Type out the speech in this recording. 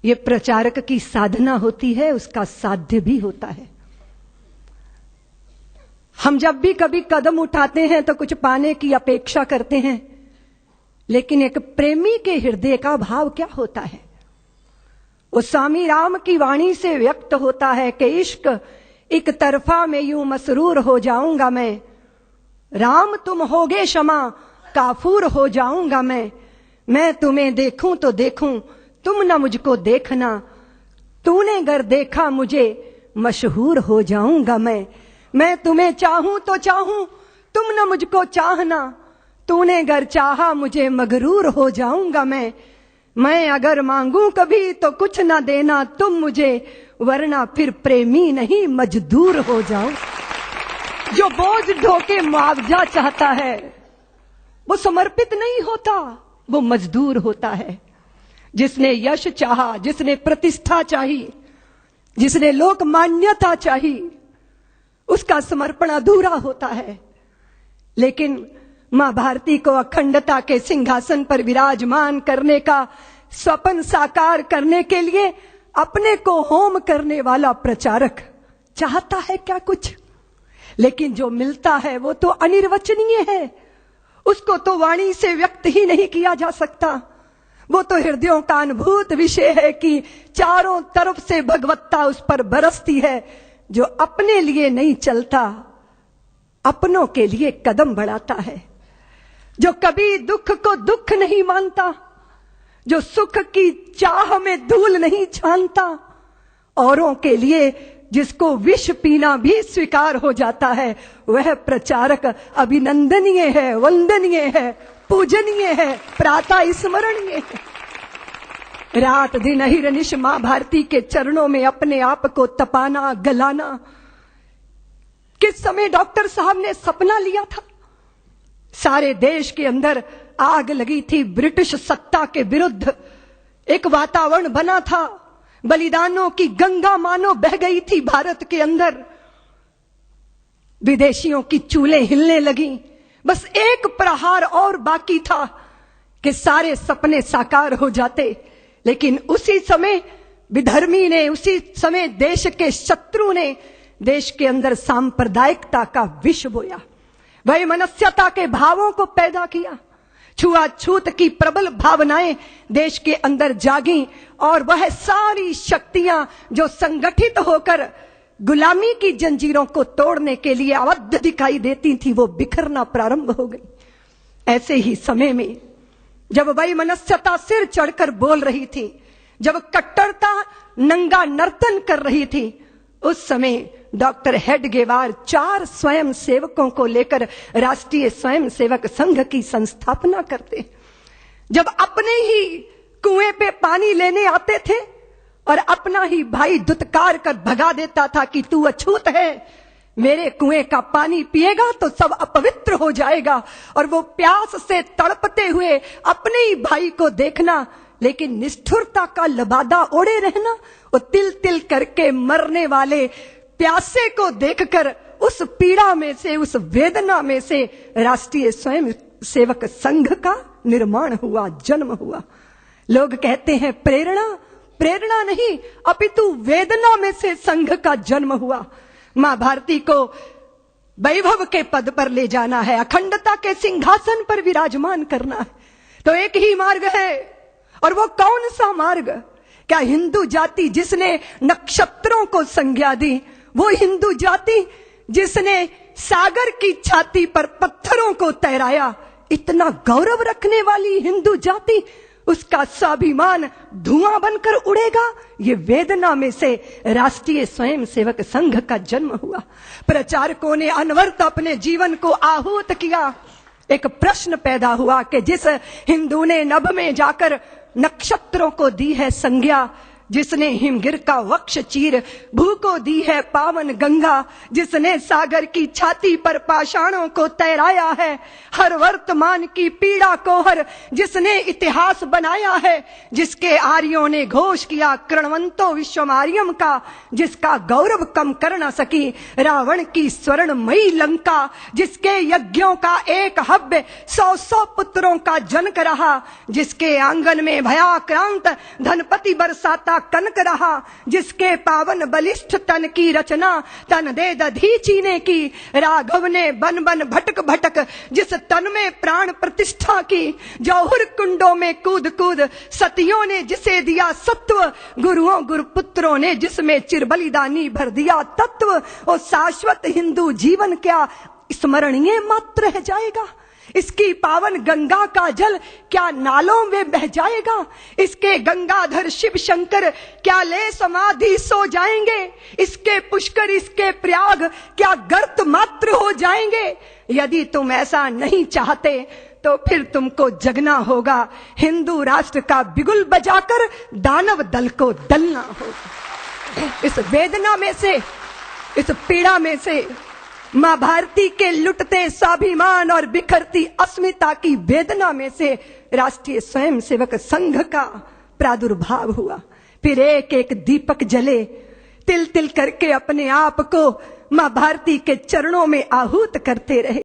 ये प्रचारक की साधना होती है, उसका साध्य भी होता है। हम जब भी कभी कदम उठाते हैं तो कुछ पाने की अपेक्षा करते हैं, लेकिन एक प्रेमी के हृदय का भाव क्या होता है? वो स्वामी राम की वाणी से व्यक्त होता है कि इश्क एक तरफा में यूं मसरूर हो जाऊंगा मैं, राम तुम होगे क्षमा काफूर हो जाऊंगा मैं तुम्हें देखूं तो देखूं तुम न मुझको देखना, तूने गर देखा मुझे मशहूर हो जाऊंगा मैं तुम्हें चाहूं तो चाहूं तुम न मुझको चाहना, तूने गर चाहा मुझे मगरूर हो जाऊंगा मैं अगर मांगू कभी तो कुछ ना देना तुम मुझे, वरना फिर प्रेमी नहीं मजदूर हो जाऊं। जो बोझ ढोके मुआवजा चाहता है वो समर्पित नहीं होता, वो मजदूर होता है। जिसने यश चाहा, जिसने प्रतिष्ठा चाहिए, जिसने लोक मान्यता चाहिए, उसका समर्पण अधूरा होता है। लेकिन मां भारती को अखंडता के सिंहासन पर विराजमान करने का स्वप्न साकार करने के लिए अपने को होम करने वाला प्रचारक चाहता है क्या कुछ, लेकिन जो मिलता है वो तो अनिर्वचनीय है, उसको तो वाणी से व्यक्त ही नहीं किया जा सकता। वो तो हृदयों का अनुभूत विषय है कि चारों तरफ से भगवत्ता उस पर बरसती है। जो अपने लिए नहीं चलता, अपनों के लिए कदम बढ़ाता है, जो कभी दुख को दुख नहीं मानता, जो सुख की चाह में धूल नहीं छानता, औरों के लिए जिसको विष पीना भी स्वीकार हो जाता है, वह प्रचारक अभिनंदनीय है, वंदनीय है, पूजनीय है, प्रातः स्मरणीय है। रात दिन अहिर्निश मां भारती के चरणों में अपने आप को तपाना गलाना। किस समय डॉक्टर साहब ने सपना लिया था? सारे देश के अंदर आग लगी थी, ब्रिटिश सत्ता के विरुद्ध एक वातावरण बना था, बलिदानों की गंगा मानो बह गई थी भारत के अंदर, विदेशियों की चूल्हे हिलने लगी। बस एक प्रहार और बाकी था कि सारे सपने साकार हो जाते। लेकिन उसी समय विधर्मी ने, उसी समय देश के शत्रु ने देश के अंदर सांप्रदायिकता का विष बोया, वैमनस्यता के भावों को पैदा किया, छुआछूत की प्रबल भावनाएं देश के अंदर जागी, और वह सारी शक्तियां जो संगठित होकर गुलामी की जंजीरों को तोड़ने के लिए अवद्ध दिखाई देती थी, वो बिखरना प्रारंभ हो गई। ऐसे ही समय में जब वैमनस्यता सिर चढ़कर बोल रही थी, जब कट्टरता नंगा नर्तन कर रही थी, उस समय डॉक्टर हेडगेवार 4 स्वयं सेवकों को लेकर राष्ट्रीय स्वयं सेवक संघ की संस्थापना करते। जब अपने ही कुएं पे पानी लेने आते थे और अपना ही भाई दुत्कार कर भगा देता था कि तू अछूत है, मेरे कुएं का पानी पिएगा तो सब अपवित्र हो जाएगा, और वो प्यास से तड़पते हुए अपने ही भाई को देखना, लेकिन निष्ठुरता का लबादा ओढ़े रहना, वो तिल तिल करके मरने वाले प्यासे को देखकर उस पीड़ा में से, उस वेदना में से राष्ट्रीय स्वयं सेवक संघ का निर्माण हुआ, जन्म हुआ। लोग कहते हैं प्रेरणा, प्रेरणा नहीं अपितु वेदना में से संघ का जन्म हुआ। मां भारती को वैभव के पद पर ले जाना है, अखंडता के सिंहासन पर विराजमान करना है, तो एक ही मार्ग है। और वो कौन सा मार्ग? क्या हिंदू जाति जिसने नक्षत्रों को संज्ञा दी, वो हिंदू जाति जिसने सागर की छाती पर पत्थरों को तैराया, इतना गौरव रखने वाली हिंदू जाति, उसका स्वाभिमान धुआं बनकर उड़ेगा? ये वेदना में से राष्ट्रीय स्वयं सेवक संघ का जन्म हुआ। प्रचारकों ने अनवरत अपने जीवन को आहूत किया। एक प्रश्न पैदा हुआ कि जिस हिंदू ने नभ में जाकर नक्षत्रों को दी है संज्ञा, जिसने हिमगिर का वक्ष चीर भू को दी है पावन गंगा, जिसने सागर की छाती पर पाषाणों को तैराया है, हर वर्तमान की पीड़ा को हर जिसने इतिहास बनाया है, जिसके आर्यों ने घोष किया कृणवंतो विश्वमार्यम का, जिसका गौरव कम कर न सकी रावण की स्वर्णमयी लंका, जिसके यज्ञों का एक हव्य 100 पुत्रों का जनक रहा, जिसके आंगन में भयाक्रांत धनपति बरसाता का कनक रहा, जिसके पावन बलिष्ठ तन की रचना, तन दे दधीची ने की। राघव ने बन बन भटक भटक जिस तन में प्राण प्रतिष्ठा की। जौहर कुंडों में कूद कूद सतियों ने जिसे दिया सत्व, गुरुओं गुरुपुत्रों ने जिसमें चिरबलिदानी भर दिया तत्व। वो शाश्वत हिंदू जीवन क्या स्मरणीय मात्र रह जाएगा? इसकी पावन गंगा का जल क्या नालों में बह जाएगा? इसके गंगाधर शिव शंकर क्या ले समाधि सो जाएंगे? इसके पुष्कर इसके प्रयाग क्या गर्त मात्र हो जाएंगे? यदि तुम ऐसा नहीं चाहते तो फिर तुमको जगना होगा, हिंदू राष्ट्र का बिगुल बजाकर दानव दल को दलना होगा। इस वेदना में से, इस पीड़ा में से, मां भारती के लुटते स्वाभिमान और बिखरती अस्मिता की वेदना में से राष्ट्रीय स्वयंसेवक संघ का प्रादुर्भाव हुआ। फिर एक एक दीपक जले, तिल तिल करके अपने आप को मां भारती के चरणों में आहूत करते रहे।